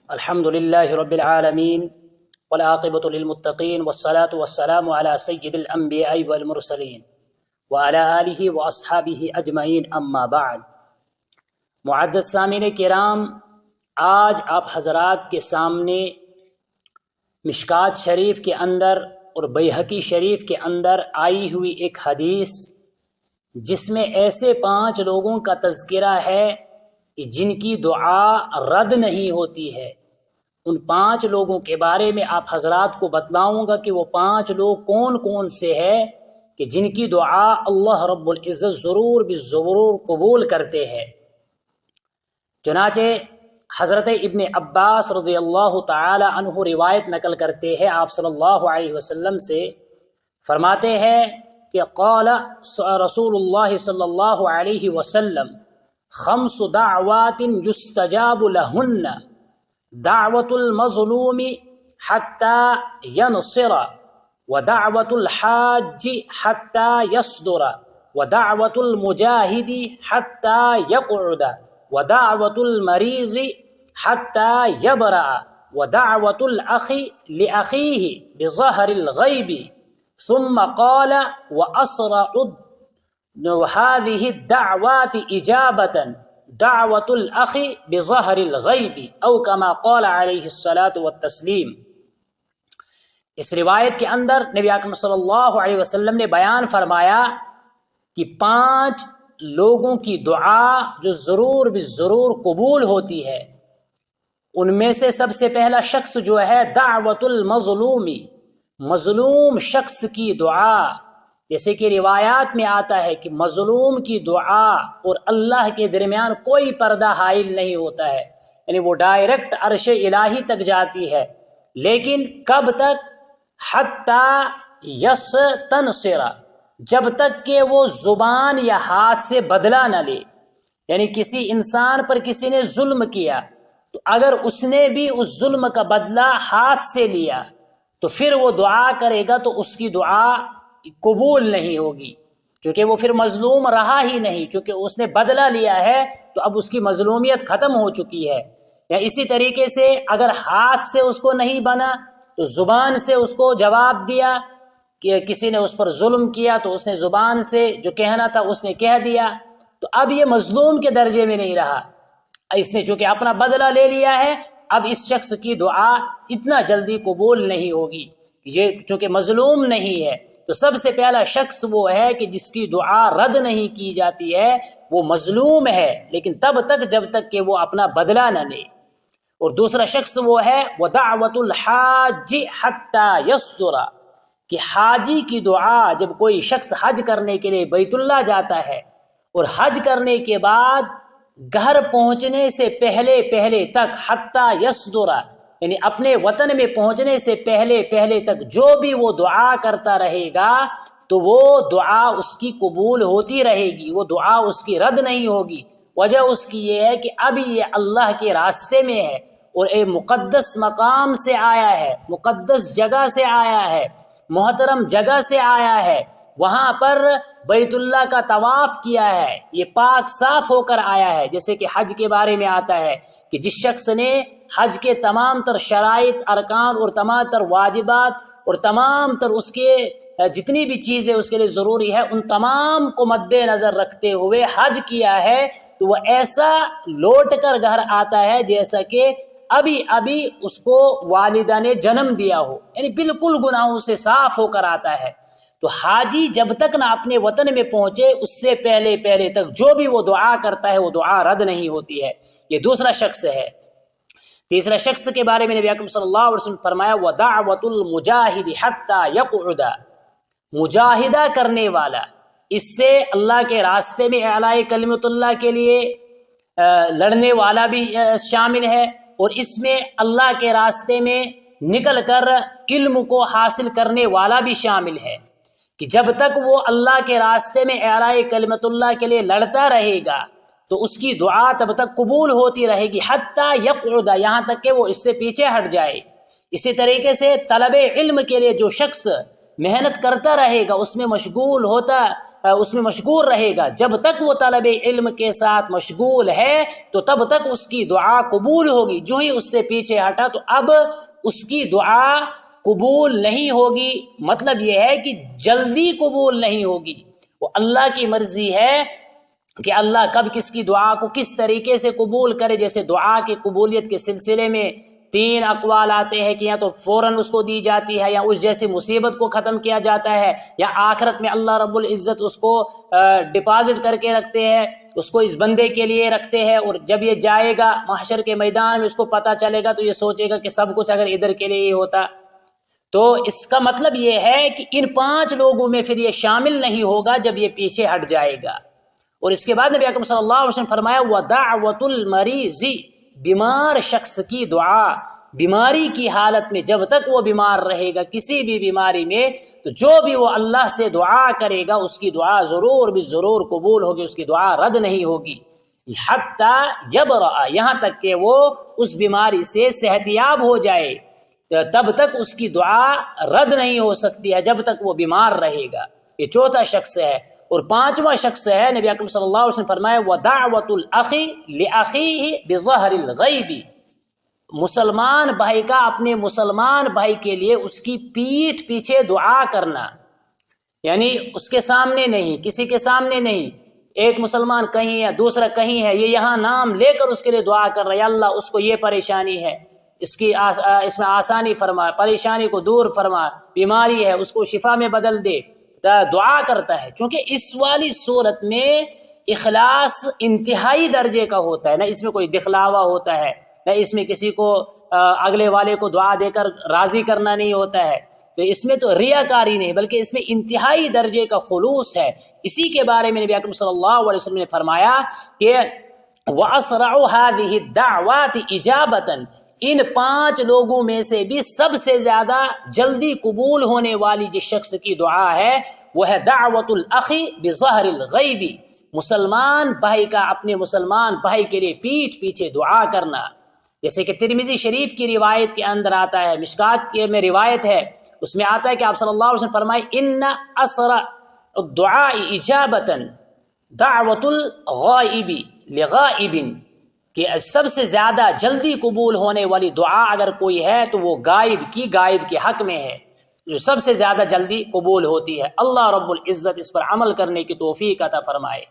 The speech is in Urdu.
الحمد لله رب العالمين والعاقبة للمتقين والصلاة والسلام على سيد الأنبياء والمرسلين وعلى آله وأصحابه أجمعين أما بعد۔ معزز سامعین کرام، آج آپ حضرات کے سامنے مشکات شریف کے اندر اور بیہقی شریف کے اندر آئی ہوئی ایک حدیث، جس میں ایسے 5 لوگوں کا تذکرہ ہے کہ جن کی دعا رد نہیں ہوتی ہے۔ ان 5 لوگوں کے بارے میں آپ حضرات کو بتلاؤں گا کہ وہ 5 لوگ کون کون سے ہیں کہ جن کی دعا اللہ رب العزت ضرور بالضرور قبول کرتے ہیں۔ چنانچہ حضرت ابن عباس رضی اللہ تعالی عنہ روایت نقل کرتے ہیں، آپ صلی اللہ علیہ وسلم سے فرماتے ہیں کہ قال رسول اللہ صلی اللہ علیہ وسلم 5 دعوات یستجاب لہن دعوت المظلوم حتی ینصر ودعوت الحاج حتی یصدر ودعوت المجاہد حتی یقعد ودعوت المریض حتی یبرع ودعوت الاخ لأخیہ بظہر الغیب ثم قال وأسرع هذه الدعوات إجابة دعوت الاخ بظہر الغیب او کما قال علیہ الصلاۃ والتسلیم۔ اس روایت کے اندر نبی اکرم صلی اللہ علیہ وسلم نے بیان فرمایا کہ 5 لوگوں کی دعا جو ضرور بالضرور قبول ہوتی ہے، ان میں سے سب سے پہلا شخص جو ہے دعوت المظلوم، مظلوم شخص کی دعا۔ جیسے کہ روایات میں آتا ہے کہ مظلوم کی دعا اور اللہ کے درمیان کوئی پردہ حائل نہیں ہوتا ہے، یعنی وہ ڈائریکٹ عرش الہی تک جاتی ہے، لیکن کب تک؟ حتی یستنصر، جب تک کہ وہ زبان یا ہاتھ سے بدلہ نہ لے۔ یعنی کسی انسان پر کسی نے ظلم کیا تو اگر اس نے بھی اس ظلم کا بدلہ ہاتھ سے لیا تو پھر وہ دعا کرے گا تو اس کی دعا قبول نہیں ہوگی، چونکہ وہ پھر مظلوم رہا ہی نہیں، چونکہ اس نے بدلہ لیا ہے تو اب اس کی مظلومیت ختم ہو چکی ہے۔ یا اسی طریقے سے اگر ہاتھ سے اس کو نہیں بنا تو زبان سے اس کو جواب دیا کہ کسی نے اس پر ظلم کیا تو اس نے زبان سے جو کہنا تھا اس نے کہہ دیا، تو اب یہ مظلوم کے درجے میں نہیں رہا، اس نے چونکہ اپنا بدلہ لے لیا ہے، اب اس شخص کی دعا اتنا جلدی قبول نہیں ہوگی، یہ چونکہ مظلوم نہیں ہے۔ تو سب سے پہلا شخص وہ ہے کہ جس کی دعا رد نہیں کی جاتی ہے، وہ مظلوم ہے، لیکن تب تک جب تک کہ وہ اپنا بدلہ نہ لے۔ اور دوسرا شخص وہ ہے وَدَعْوَةُ الْحَاجِّ حَتَّى يَصْدُرَ، کہ حاجی کی دعا، جب کوئی شخص حج کرنے کے لیے بیت اللہ جاتا ہے اور حج کرنے کے بعد گھر پہنچنے سے پہلے تک حَتَّى يَصْدُرَ، یعنی اپنے وطن میں پہنچنے سے پہلے تک جو بھی وہ دعا کرتا رہے گا تو وہ دعا اس کی قبول ہوتی رہے گی، وہ دعا اس کی رد نہیں ہوگی۔ وجہ اس کی یہ ہے کہ ابھی یہ اللہ کے راستے میں ہے اور ایک مقدس مقام سے آیا ہے، مقدس جگہ سے آیا ہے، محترم جگہ سے آیا ہے، وہاں پر بیت اللہ کا طواف کیا ہے، یہ پاک صاف ہو کر آیا ہے۔ جیسے کہ حج کے بارے میں آتا ہے کہ جس شخص نے حج کے تمام تر شرائط، ارکان اور تمام تر واجبات اور تمام تر اس کے جتنی بھی چیزیں اس کے لیے ضروری ہے ان تمام کو مد نظر رکھتے ہوئے حج کیا ہے، تو وہ ایسا لوٹ کر گھر آتا ہے جیسا کہ ابھی اس کو والدہ نے جنم دیا ہو، یعنی بالکل گناہوں سے صاف ہو کر آتا ہے۔ تو حاجی جب تک نہ اپنے وطن میں پہنچے اس سے پہلے تک جو بھی وہ دعا کرتا ہے وہ دعا رد نہیں ہوتی ہے۔ یہ دوسرا شخص ہے۔ تیسرا شخص کے بارے میں نبی اکرم صلی اللہ علیہ وسلم فرمایا وَدَعْوَةُ الْمُجَاهِدِ حَتَّى يَقْعُدَ، مجاہدہ کرنے والا، اس سے اللہ کے راستے میں اعلاء کلمت اللہ کے لیے لڑنے والا بھی شامل ہے، اور اس میں اللہ کے راستے میں نکل کر علم کو حاصل کرنے والا بھی شامل ہے، کہ جب تک وہ اللہ کے راستے میں اعلاء کلمت اللہ کے لیے لڑتا رہے گا تو اس کی دعا تب تک قبول ہوتی رہے گی حتی یقعد، یہاں تک کہ وہ اس سے پیچھے ہٹ جائے۔ اسی طریقے سے طلب علم کے لیے جو شخص محنت کرتا رہے گا، اس میں مشغول رہے گا، جب تک وہ طلب علم کے ساتھ مشغول ہے تو تب تک اس کی دعا قبول ہوگی۔ جو ہی اس سے پیچھے ہٹا تو اب اس کی دعا قبول نہیں ہوگی۔ مطلب یہ ہے کہ جلدی قبول نہیں ہوگی، وہ اللہ کی مرضی ہے کہ اللہ کب کس کی دعا کو کس طریقے سے قبول کرے۔ جیسے دعا کی قبولیت کے سلسلے میں 3 اقوال آتے ہیں کہ یا تو فوراً اس کو دی جاتی ہے، یا اس جیسی مصیبت کو ختم کیا جاتا ہے، یا آخرت میں اللہ رب العزت اس کو ڈپازٹ کر کے رکھتے ہیں، اس کو اس بندے کے لیے رکھتے ہیں، اور جب یہ جائے گا محشر کے میدان میں اس کو پتہ چلے گا تو یہ سوچے گا کہ سب کچھ اگر ادھر کے لیے ہی ہوتا۔ تو اس کا مطلب یہ ہے کہ ان 5 لوگوں میں پھر یہ شامل نہیں ہوگا جب یہ پیچھے ہٹ جائے گا۔ اور اس کے بعد نبی اکرم صلی اللہ علیہ وسلم فرمایا وَدَعْوَةُ الْمَرِيضِ، بیمار شخص کی دعا، بیماری کی حالت میں جب تک وہ بیمار رہے گا کسی بھی بیماری میں، تو جو بھی وہ اللہ سے دعا کرے گا اس کی دعا ضرور بھی ضرور قبول ہوگی، اس کی دعا رد نہیں ہوگی، حتی یبرأ، یہاں تک کہ وہ اس بیماری سے صحت یاب ہو جائے، تب تک اس کی دعا رد نہیں ہو سکتی ہے جب تک وہ بیمار رہے گا۔ یہ 4تھا شخص ہے۔ اور 5واں شخص ہے، نبی اکرم صلی اللہ علیہ وسلم فرمایا وَدَعْوَةُ الْأَخِي لِأَخِيهِ بِظَهْرِ الْغَيْبِ، مسلمان بھائی کا اپنے مسلمان بھائی کے لیے اس کی پیٹھ پیچھے دعا کرنا، یعنی اس کے سامنے نہیں، کسی کے سامنے نہیں، ایک مسلمان کہیں ہے دوسرا کہیں ہے، یہ یہاں نام لے کر اس کے لیے دعا کر رہا ہے، یا اللہ اس کو یہ پریشانی ہے، اس میں آسانی فرما، پریشانی کو دور فرما، بیماری ہے اس کو شفا میں بدل دے، دعا کرتا ہے۔ چونکہ اس والی صورت میں اخلاص انتہائی درجے کا ہوتا ہے، نہ اس میں کوئی دکھلاوا ہوتا ہے، نہ اس میں کسی کو اگلے والے کو دعا دے کر راضی کرنا نہیں ہوتا ہے، تو اس میں تو ریاکاری نہیں، بلکہ اس میں انتہائی درجے کا خلوص ہے۔ اسی کے بارے میں نبی اکرم صلی اللہ علیہ وسلم نے فرمایا کہ وَأَسْرَعُ هَذِهِ الدَّعْوَاتِ إِجَابَةً، ان 5 لوگوں میں سے بھی سب سے زیادہ جلدی قبول ہونے والی جس شخص کی دعا ہے وہ ہے دعوت الاخی بظہر الغیب، مسلمان بھائی کا اپنے مسلمان بھائی کے لیے پیٹھ پیچھے دعا کرنا۔ جیسے کہ ترمذی شریف کی روایت کے اندر آتا ہے، مشکات کے میں روایت ہے، اس میں آتا ہے کہ آپ صلی اللہ علیہ وسلم فرمائے ان اسرع الدعاء اجابۃ دعوت الغائب لغائب، کہ سب سے زیادہ جلدی قبول ہونے والی دعا اگر کوئی ہے تو وہ غائب کے حق میں ہے، جو سب سے زیادہ جلدی قبول ہوتی ہے۔ اللہ رب العزت اس پر عمل کرنے کی توفیق عطا فرمائے۔